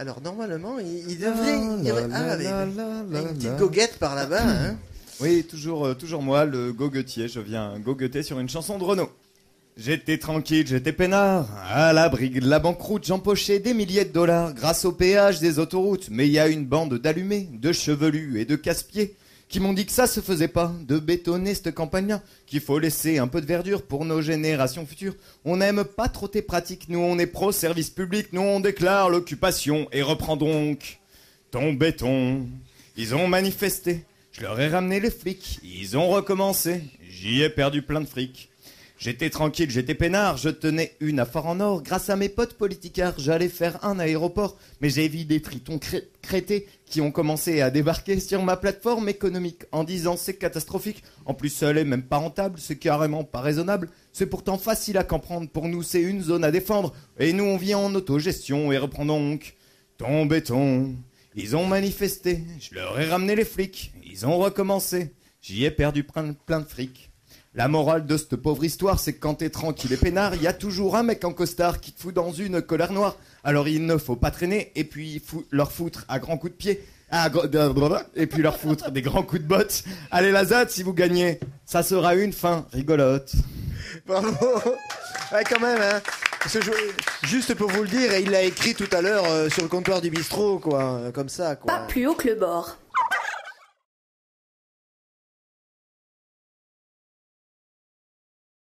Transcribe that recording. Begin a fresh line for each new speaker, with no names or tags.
Alors normalement, il devrait y avoir une petite goguette par là-bas. Hein.
Oui, toujours moi, le goguetier. Je viens gogueter sur une chanson de Renaud. J'étais tranquille, j'étais peinard, à l'abri de la banqueroute, j'empochais des milliers de dollars grâce au péage des autoroutes. Mais il y a une bande d'allumés, de chevelus et de casse-pieds qui m'ont dit que ça se faisait pas, de bétonner cette campagne-là, qu'il faut laisser un peu de verdure pour nos générations futures. On n'aime pas trop tes pratiques, nous on est pro-service public, nous on déclare l'occupation et reprend donc ton béton. Ils ont manifesté, je leur ai ramené les flics, ils ont recommencé, j'y ai perdu plein de fric. J'étais tranquille, j'étais peinard, je tenais une affaire en or. Grâce à mes potes politicards, j'allais faire un aéroport. Mais j'ai vu des tritons crétés qui ont commencé à débarquer sur ma plateforme économique en disant c'est catastrophique. En plus, elle est même pas rentable, c'est carrément pas raisonnable. C'est pourtant facile à comprendre, pour nous c'est une zone à défendre. Et nous on vit en autogestion et reprend donc ton béton. Ils ont manifesté, je leur ai ramené les flics. Ils ont recommencé, j'y ai perdu plein de fric. La morale de cette pauvre histoire, c'est que quand t'es tranquille et peinard, il y a toujours un mec en costard qui te fout dans une colère noire. Alors il ne faut pas traîner et puis leur foutre à grands coups de pied. Et puis leur foutre des grands coups de botte. Allez la ZAD, si vous gagnez, ça sera une fin rigolote.
Bravo. Ouais, quand même, hein. Juste pour vous le dire, il l'a écrit tout à l'heure sur le comptoir du bistrot, quoi. Comme ça, quoi.
Pas plus haut que le bord.